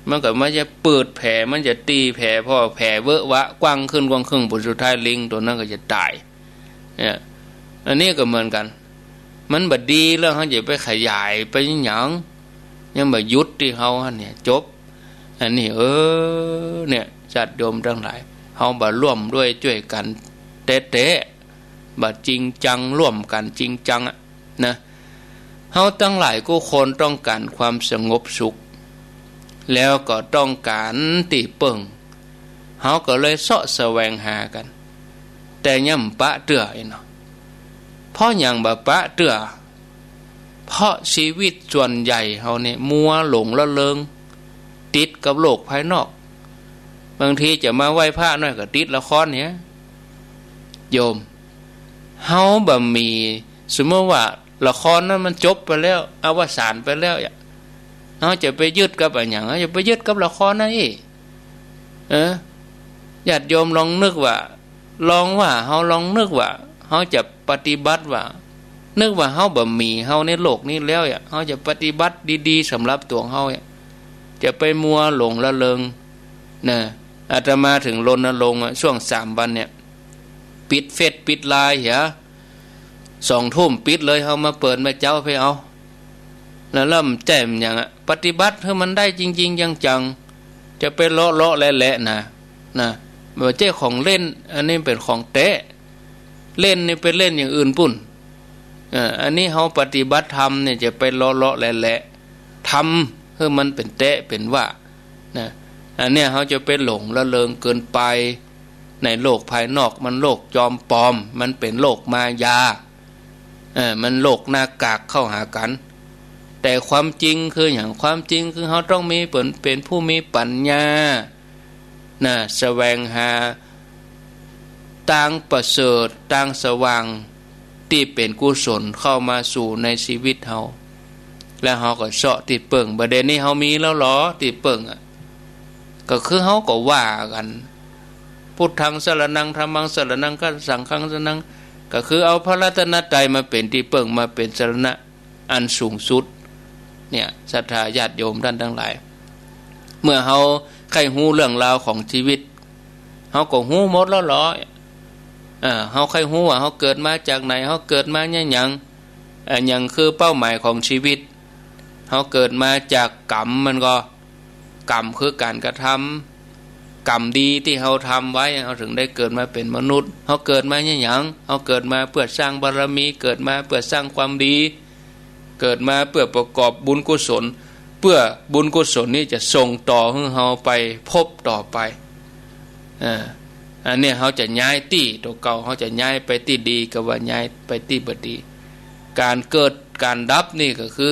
มันจะเปิดแผลมันจะตีแผลพอแผลเวอะวะกว้างขึ้นผลสุดท้ายลิงตัวนั้นก็จะตายเนี่ยอันนี้ก็เหมือนกันมันบ่ดีแล้วเขาจะไปขยายไปหยังยังบ่ยุดที่เขาเนี่ยจบอันนี้เนี่ยจัดโยมทั้งหลายเขาบ่ร่วมด้วยช่วยกันเตะบ่จริงจังร่วมกันจริงจังนะเขาทั้งหลายก็คนต้องการความสงบสุขแล้วก็ต้องการตีเปิงเขาก็เลยเสาะแสวงหากันแต่ย่ำปะเตื้อเนาะเพราะอย่างบ่ปะเตื้อเพราะชีวิตส่วนใหญ่เขาเนี่ยมัวหลงละเลงติดกับโลกภายนอกบางทีจะมาไหว้พระหน่อยก็ติดละครเนี่ยโยมเฮาบ่มีสมมติว่าละครนั้นมันจบไปแล้วอวสานไปแล้วเฮาจะไปยึดกับอะไรอย่างจะไปยึดกับละครนั่นญาติโยมลองนึกว่าเฮาลองนึกว่าเฮาจะปฏิบัติว่านึกว่าเฮาบ่มีเฮาในโลกนี้แล้วเฮาจะปฏิบัติดีๆสำหรับตัวเฮาจะไปมัวหลงละเลงนะอาตมาถึงรณรงค์ช่วง3 วันเนี่ยปิดเฟซปิดไลน์2 ทุ่มปิดเลยเฮามาเปิดมาเจ้าไปเอาแล้วเริ่มแจ่มอย่างปฏิบัติให้มันได้จริงๆจังๆจะไปเลาะแหละนะบ่ใช่ของเล่นอันนี้เป็นของเตะเล่นนี่เป็นเล่นอย่างอื่นปุ่นอันนี้เฮาปฏิบัติธรรมเนี่ยจะไปเลาะแหละทำให้มันเป็นเตะเป็นว่านะอันเนี้ยเฮาจะเป็นหลงละเลงเกินไปในโลกภายนอกมันโลกจอมปลอมมันเป็นโลกมายามันโลกหน้ากากเข้าหากันแต่ความจริงคืออย่างความจริงคือเฮาต้องมีเป็นผู้มีปัญญาแสวงหาทางประเสริฐทางสว่างที่เป็นกุศลเข้ามาสู่ในชีวิตเฮาแล้วเฮาก็เสาะติดเปิ่งประเด็นนี้เฮามีแล้วหรอติดเปิ่งก็คือเฮาก็ว่ากันพุทธังสรณังธัมมังสรณังกัสสังฆังสรณังก็คือเอาพระรัตนตรัยมาเป็นที่เปิ่งมาเป็นสรณะอันสูงสุดเนี่ยศรัทธาญาติโยมท่านทั้งหลายเมื่อเฮาใครฮู้เรื่องราวของชีวิตเฮาก็ฮู้หมดแล้วหรอเฮาใครฮู้ว่าเฮาเกิดมาจากไหนเฮาเกิดมาหยังคือเป้าหมายของชีวิตเฮาเกิดมาจากกรรมมันก็กรรมคือการกระทำกรรมดีที่เฮาทำไว้เฮาถึงได้เกิดมาเป็นมนุษย์เฮาเกิดมาหยังเฮาเกิดมาเพื่อสร้างบารมีเกิดมาเพื่อสร้างความดีเกิดมาเพื่อประกอบบุญกุศลเพื่อบุญกุศลนี้จะส่งต่อให้เฮาไปพบต่อไปอันนี้เขาจะย้ายที่ตัวเก่าเขาจะย้ายไปที่ดีกับว่าย้ายไปที่บดีการเกิดการดับนี่ก็คือ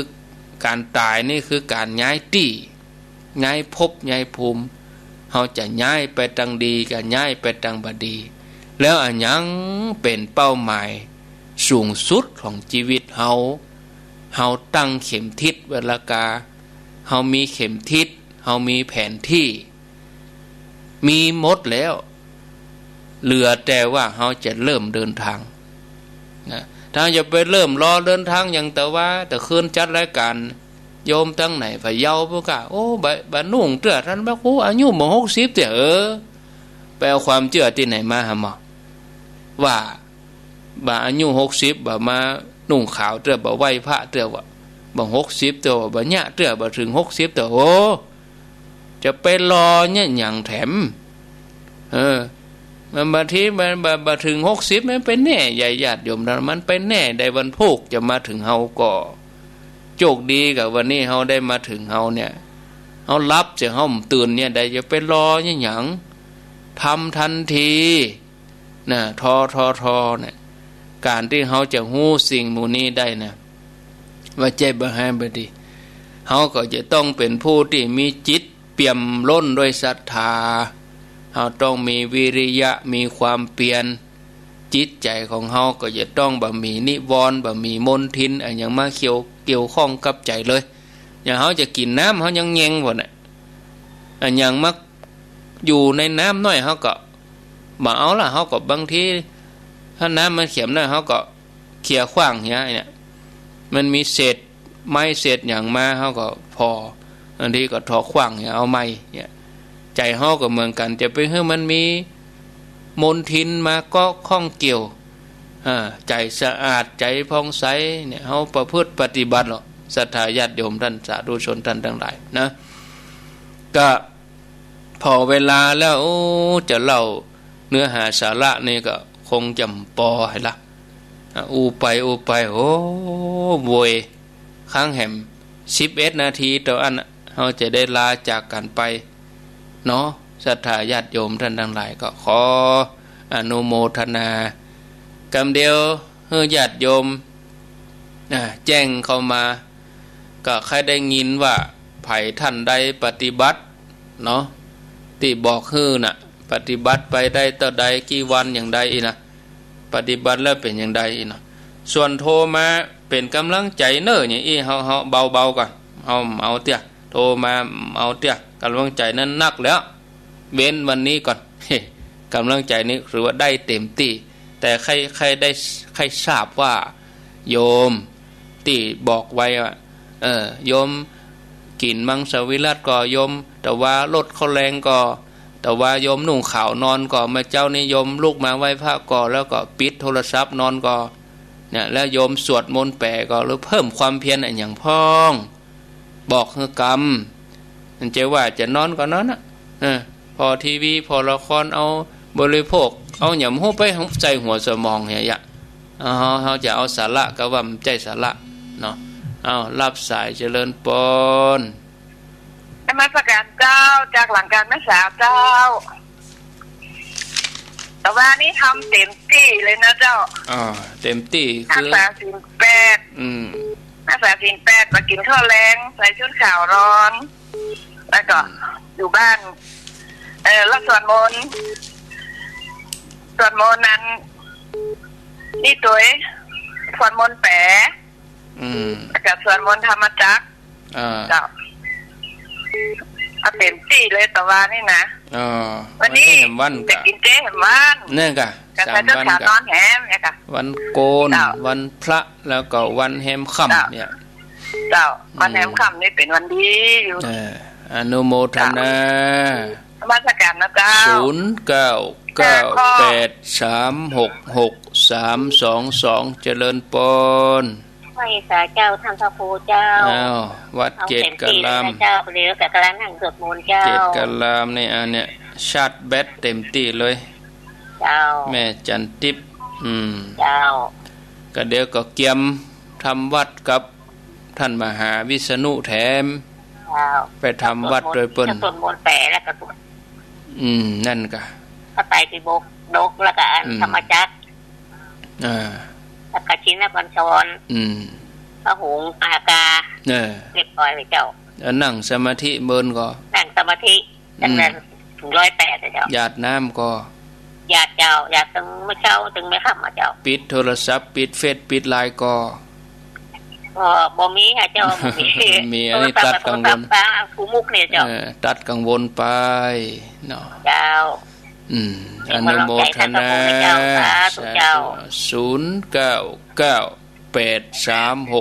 การตายนี่คือการย้ายที่ย้ายภพย้ายภูมิเขาจะย้ายไปทางดีกับย้ายไปทางบดีแล้วอันยังเป็นเป้าหมายสูงสุดของชีวิตเขาตั้งเข็มทิศเวลากาเขามีเข็มทิศเขามีแผนที่มีหมดแล้วเหลือแต่ว่าเขาจะเริ่มเดินทางถ้าจะไปเริ่มรอเดินทางอย่างแต่คืนจัดรายการโยมตั้งไหนฝ่ายเยาว์พวกโอ้บะนุ่งเตื้อท่านพระครูอายุมา60แต่ไปเอาความเชื่อที่ไหนมาหาหมอว่าบ่อายุ60บ่มานุ่งขาวเตื้อบ่ไหว้พระเตื้อว่าบ่60เตื้อบ่ยะเตื้อบ่ถึง60เตื้อโอ้จะไปรอเนี่ยอย่างแถมมันบางทีมันมาถึง60มันเป็นแน่ใหญ่ญาติโยมนั้นมันเป็นแน่ได้วันพุธจะมาถึงเฮาก็โชคดีกับวันนี้เฮาได้มาถึงเฮาเนี่ยเฮารับจะเฮาตื่นเนี่ยได้จะไปรอเนี่ยหยังทำทันทีทอเนี่ยการที่เฮาจะฮู้สิ่งหมู่นี้ได้นะว่าใจบ่ให้บ่ดีเฮาก็จะต้องเป็นผู้ที่มีจิตเปี่ยมล้นด้วยศรัทธา เฮาต้องมีวิริยะมีความเปลี่ยนจิตใจของเฮาก็จะต้องบ่มีนิวรณ์บ่มีมลทินอันหยังมาเกี่ยวข้องกับใจเลยอย่างเฮาจะกินน้ำเฮายังแยงบ่น่ะอันหยังมาอยู่ในน้ำน้อยเฮาก็บ่เอาล่ะเฮาก็บางทีถ้าน้ำมันเข็มน้อยเฮาก็เขี่ยขว้างเนี่ยมันมีเศษไม้เศษหยังมาเฮาก็พอบางทีก็ถอขว้างเอาไม้เนี่ยใจเฮาก็เหมือนกันจะไปให้มันมีมลทินมาก็ข้องเกี่ยวใจสะอาดใจผ่องใสเนี่ยเฮาประพฤติปฏิบัติหรอกศรัทธาญาติโยมท่านสาธุชนท่านทั้งหลายนะก็พอเวลาแล้วจะเล่าเนื้อหาสาระนี่ก็คงจำปอให้ละอูไปโอ้โวยค้างแหม11 นาทีต่ออันเฮาจะได้ลาจากกันไปเนาะศรัทธาญาติโยมท่านทั้งหลายก็ขออนุโมทนากำเดียวเฮือญาติโยมแจ้งเข้ามาก็ใครได้ยินว่าไผท่านใดปฏิบัติเนาะที่บอกฮือน่ะปฏิบัติไปได้ต่อใดกี่วันอย่างใดอีนะปฏิบัติแล้วเป็นอย่างใดอีนะส่วนโทรมาเป็นกำลังใจเน้ออย่างอีเฮาเบาก่อนเอาเตี้ยโทรมาเอาเตี้ยกำลังใจนั้นนักแล้วเว้นวันนี้ก่อนกำลังใจนี้หรือว่าได้เต็มที่แต่ใครได้ใครทราบว่าโยมที่บอกไว้ว่าโยมกินมังสวิรัติก็โยมแต่ว่าลดเขาแรงก็แต่ว่าโยมนุ่งขาวนอนก็มาเจ้านิยมลูกมาไหว้พระก็แล้วก็ปิดโทรศัพท์นอนก็เนี่ยแล้วโยมสวดมนต์แปะก็หรือเพิ่มความเพียรอย่างพ้องบอกคือกรรมมันจะว่าจะนอนก็นอนนะพอทีวีพอละครเอาบริโภคเอาหย่ำหูไปใจหัวสมองเนี่ยเขาจะเอาสาระก็ว่าใจสาระเนาะเอารับสายเจริญปนนมัสการเจ้าจากหลังการแม่สาวเจ้าแต่ว่านี่ทำเต็มที่เลยนะเจ้าเต็มที่คือรักษาศีล8รักษาศีล8มากินข้าวแรงใส่ชุดขาวร้อนแล้วก็อยู่บ้านแล้วสวดมนต์นั้นนี่ตัวสวดมนต์แปะกับสวดมนต์ธรรมจักรเจ้าเอาเต็มที่เลยแต่ว่านี่นะวันนี้จะกินเจแหมวันเนี่ยกะ3 วันนอนแหมเนี่ยกะวันโกนวันพระแล้วก็วันแฮมค่ำเนี่ยเจ้าวันแฮมค่ำนี่เป็นวันดีอยู่อนุโมทนามาสการนะเจ้า0993666322เจริญปนไหว้สาเจ้าท่านพระครูเจ้าวัดเกตกะลามเจ้าเดี๋ยวกะลามนั่งสวดมนต์เจ้าเกตกะลามนี่อันเนี้ยชาร์จแบตเต็มที่เลยเจ้าแม่จันทิพย์เจ้าก็เดี๋ยวก็เกียมทำวัดกับท่านมหาวิษณุแถมไปทำวัดโดยเปิ้นสวดมนต์แปะแล้วก็สวดนั่นก็ก็ไปที่บกดกแล้วก็ธรรมจักรแล้วก็ชินบัญชรพระหงส์อากาเรียบร้อยเลยเจ้านั่งสมาธิเบิ่นก็นั่งสมาธิจังนั้นถึง108เจ้าหยาดน้ำก็หยาดเจ้าหยาดถึงไม่เช้าถึงไม่ค่ำเจ้าปิดโทรศัพท์ปิดเฟซปิดไลน์ก็บ่มีค่ะเจ้ามีอันนี้ตัดกังวลผู้มุกเนี่ยเจ้าตัดกังวลไปเนาะเจ้าอนุโมทนา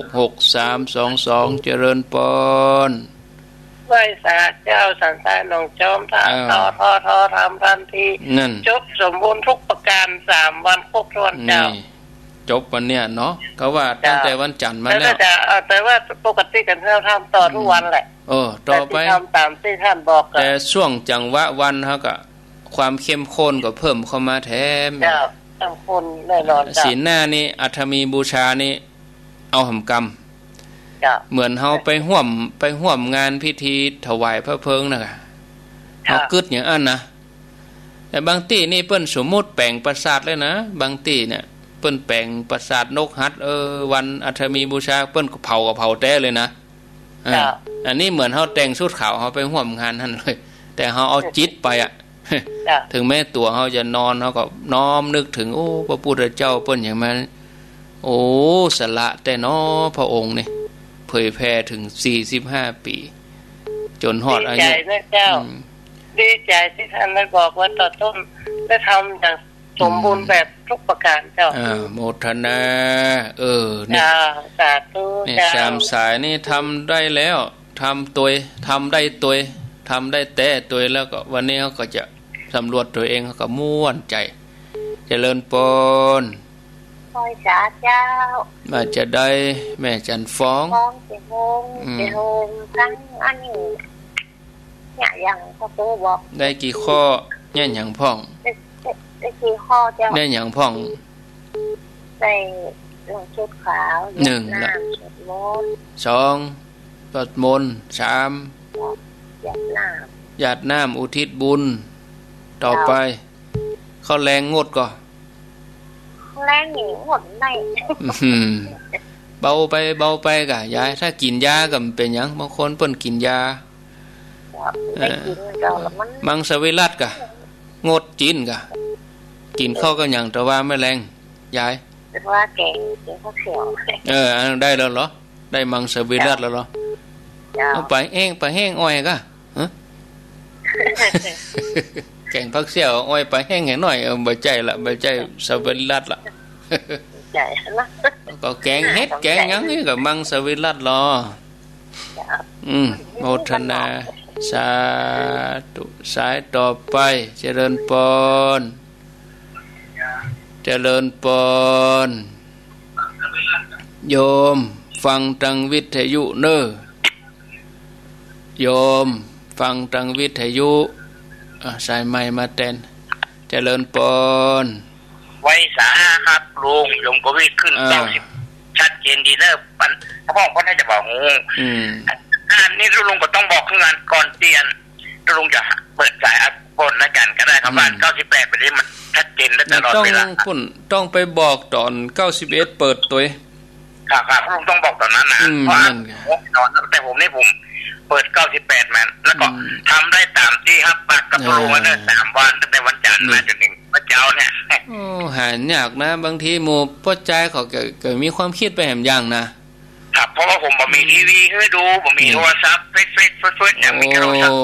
0993666322เจริญปนไหว้สาเจ้าสันตายหลวงจอมท่าทอทำทันทีจบสมบูรณ์ทุกประการ3 วันครบถ้วนเจ้าจบวันเนี้ยเนาะเขาว่าตั้งแต่วันจันทร์มาแล้วแต่ว่าปกติกันเราทำต่อทุกวันแหละต่อไปทำตามที่ท่านบอกแต่ช่วงจังหวะวันเขาก็ความเข้มข้นก็เพิ่มเข้ามาแถมเข้มข้นแน่นอนศีลหน้านี่อัฐมีบูชานี่เอาหำกรรมเหมือนเฮาไปห่วมงานพิธีถวายพระเพลิงนะเฮากึดอย่างนั้นนะแต่บางที่นี่เปิ้นสมมุติแปลงปราสาทเลยนะบางที่เนี่ยเปิ้นแปลงปราสาทนกฮัดวันอัฐมีบูชาเปิ้นก็เผาแต้เลยนะอันนี้เหมือนเฮาแต่งชุดขาวเฮาไปห่วมงานนั่นเลยแต่เฮาเอาจิตไป ถึงแม้ตัวเขาจะนอนเขาก็น้อมนึกถึงโอ้พระพุทธเจ้าเปิ้นอย่างมันโอ้สละแต่น้อพระองค์นี่เผยแพร่ถึง45ปีจนฮอดอายุดีใจที่ท่านได้บอกว่าต่อต้นได้ทำอย่างสมบูรณ์แบบทุกประการเจ้าโมทนาเนี่ยสาธุเนี่ย3สายนี่ทำได้แล้วทำได้ทำได้แต่ตัวแล้วก็วันนี้เขาก็จะสำรวจตัวเองเขาก็ม่วนใจเจริญปนคอยสาเจ้ามาจะได้แม่จันฟ้องเจโฮมทั้งอันนี้เนี่ยอย่างพ่อครูบอกได้กี่ข้อเนี่ยอย่างพ่องได้กี่ข้อเจ้าได้อย่างพ่องได้ลงชุดขาว1ละ2สวดมนต์3หยาดน้ำอุทิศบุญต่อไปข้อแรงงดก่อแรงหนีหมดได้เบาไปกะยายถ้ากินยาก็เป็นหยังบางคนเปิ้นกินยามังสวิรัติกะงดจีนกะกินข้าวก็อย่างแต่ว่าไม่แรงยายแต่ว่าแกงข้าวเขียวได้แล้วเหรอได้มังสวิรัติแล้วเหรอเอาไปแห้งอ้อยกะแกงผักเสี่ยวอ้อยไปแห้งหน่อยใบใจละใบใจสวิรัติละใจละก็แกงเฮ็ดแกงยังนี่ก็มังสวิรัติรอโมทนาสาธุสายต่อไปเจริญปนโยมฟังทางวิทยุเน้อโยมฟังทางวิทยุสายไม้มาแทนเจริญปนไว้สาครับลุงยมก็วิ่งขึ้น90ชัดเจนดีเด้อปันพ่อก็น่าจะบอกอันนี้ลุงก็ต้องบอกงานก่อนเตียนลุงจะเปิดสายอัดปนแล้วกันก็ได้ครับว่า98ไปนี้มันชัดเจนและตลอดเวลาต้องไปบอกตอน91เปิดตัวครับลุงต้องบอกตอนนั้นนะเพราะตอนแต่ผมเปิด98มันแล้วก็ทำได้ตามที่ครับปักกับลุงมาได้3วันตั้งแต่วันจันทร์มาจนถึงวันเจ้าเนี่ยหายากนะบางทีหมู่พ่อใจเขาเกิดมีความคิดไปแหมอย่างนะครับเพราะว่าผมบ่มีทีวีให้ดูบ่มีโทรศัพท์เฟซอย่างมีโทรศัพท์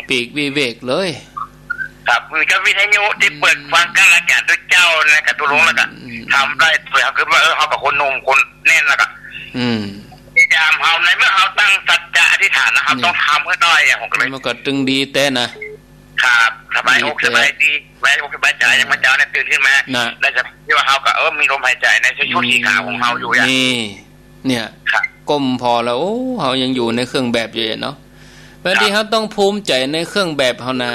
ปีกวิเวกเลยครับมีก็วิทยุที่เปิดฟังกันละกันด้วยเจ้านะกับตัวลุงแล้วก็ทำได้สวยคือว่าเขากับคนหนุ่มคนแน่นแล้วก็พยายามเอาในเมื่อเขาตั้งสัจจะอธิษฐานนะครับต้องทำให้ได้อย่างผมก็เลยมันก็ตึงดีแต่นะครับสบายอกสบายดีสบายอกสบายใจอย่างพระเจ้าเนี่ยตื่นขึ้นมาแล้วจะที่ว่าเขาก็มีลมหายใจในชุดสีขาวของเขาอยู่อย่างเนี่ยก้มพอแล้วโอ้เขายังอยู่ในเครื่องแบบอยู่เนาะบางทีเขาต้องภูมิใจในเครื่องแบบเขานะ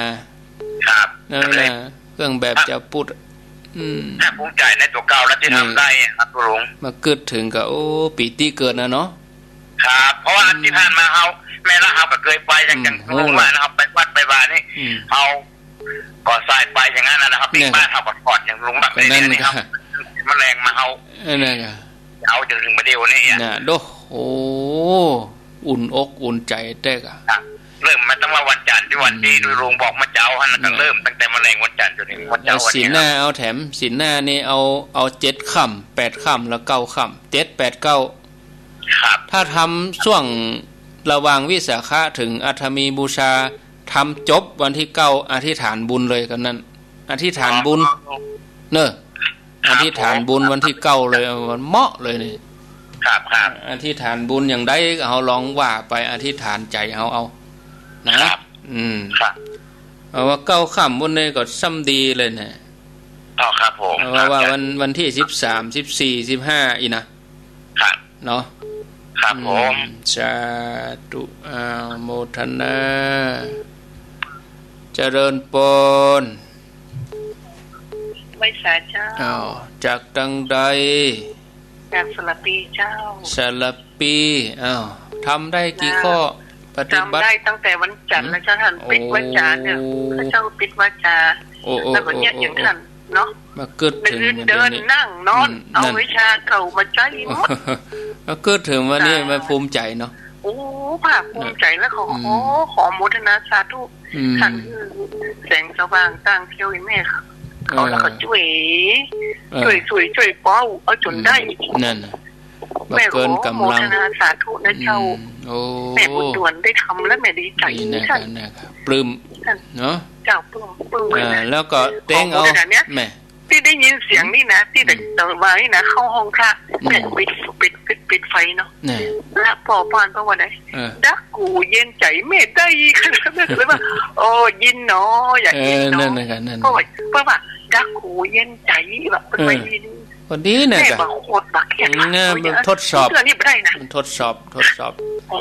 ครับนั่นแหละเครื่องแบบจะพูดถ้าภูมิใจในตัวเก่าแล้วที่ทำได้ครับตัวลุงมาเกิดถึงกับโอ้ปีติเกิดนะเนาะครับเพราะว่าที่ผ่านมาเขาแม่ละเขาก็เคยไปอย่างลุงว่านะครับไปวัดไปบ้านนี่เขาก่อทรายไปอย่างนั้นนะครับปีบ้านเขากอดอย่างลุงแบบนี้นะครับแมลงมาเขานั่นไงเอาจนถึงมาเดียวนี่น่ะโดโอ้อุ่นอกอุ่นใจได้กะเริ่มมาตั้งแต่วันจันทร์ที่วันที่ลุงบอกมาเจ้าฮันก็เริ่มตั้งแต่มะเร็งวันจันทร์จนถึงวันเจ้าวันนี้ศีลหน้าเอาแถมศีลหน้านี่เอา7ค่ำ8ค่ำแล้ว9ค่ำ7 8 9ครับถ้าทำช่วงระหว่างวิสาขะถึงอัฐมีบูชาทำจบวันที่9อธิษฐานบุญเลยกันนั้นอธิษฐานบุญเนอะอธิษฐานบุญวันที่9เลยมันเหมาะเลยนี่ครับอธิษฐานบุญอย่างใดเอาลองว่าไปอธิษฐานใจเอานะครับเอาว่า9ค่ำบนนี้ก็ซ้ำดีเลยนะครับผมว่าวันที่13 14 15อีนะครับเนาะครับผมสาธุโมทนาเจริญปนไว้สาเจ้าจากตังใดจากสลับปีเจ้าสลับปีทำได้กี่ข้อปฏิบัติได้ตั้งแต่วันจันทร์แล้วเจ้าท่านปิดวาจาเนี่ยพระเจ้าปิดวาจาแล้วก็เนี่ยอย่างท่านเนาะมาเกิดถึงเดินนั่งนอนเอาวิชาเก่ามาใจหมดมาเกิดถึงวันนี้มาภูมิใจเนาะโอ้ ภาคภูมิใจและขอโมทนาสาธุท่านคือแสงสว่างตั้งเที่ยวแม่ค่ะเขาแล้วก็ช่วยป้อเอาจนได้นั่นแม่เกินกำลังโมทนาสาธุนะเจ้าแม่บุญด่วนได้ทำแล้วแม่ดีใจท่านปลื้มเนาะเจ้าปลื้มแล้วก็เต้งเอาแม่ที่ได้ยินเสียงนี่นะที่เด็กตอนไว้นะเข้าห้องค่ะแม่ปิดไฟเนาะแล้วพอพานเพราะว่าไหนดักกูเย็นใจแม่ได้ขนาดนั้นเลยว่าโอ้ยินเนาะอยากยินเนาะเพราะว่าดักกูเย็นใจแบบเป็นไปดีคนนี้เนี่ยแม่บอกโคตรบักแค่มันทดสอบนี่ไม่ได้นะมันทดสอบโอ้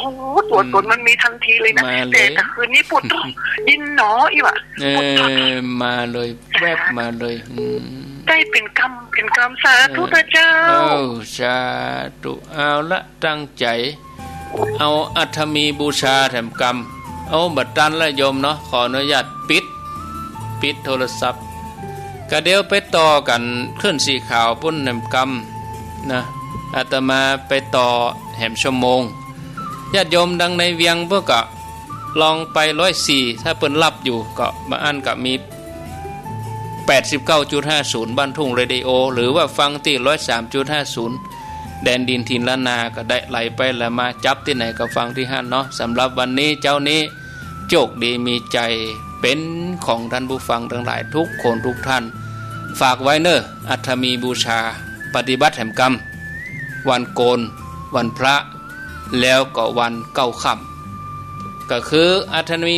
ตัวตนมันมีทันทีเลยนะแต่คืนนี้ปวดยินเนาะอีวะมาเลยแวบมาเลยได้เป็นกรรมสาธุพระเจ้าสาธุเอาละตั้งใจเอาอัฐมีบูชาแถมกรรมเอาบัดตันละโยมเนาะขออนุญาตปิดโทรศัพท์ก็เดี๋ยวไปต่อกันขึ้นสีขาวปุ้นแถมกรรมนะอาตมาไปต่อแหมชั่วโมงญาติโยมดังในเวียงเพื่อก็ลองไป104ถ้าเปิ้นรับอยู่ก็มาอันก็มี89.50 บ้านทุ่งเรดิโอหรือว่าฟังที่ 103.50 แดนดินทินละนาก็ได้ไหลไปแล้วมาจับที่ไหนก็ฟังที่ห้านเนาะสำหรับวันนี้เจ้านี้โชคดีมีใจเป็นของท่านผู้ฟังทั้งหลายทุกคนทุกท่านฝากไว้เนอะอัฐมีบูชาปฏิบัติแห่งกรรมวันโกนวันพระแล้วก็วันเก้าค่ำก็คืออัฐมี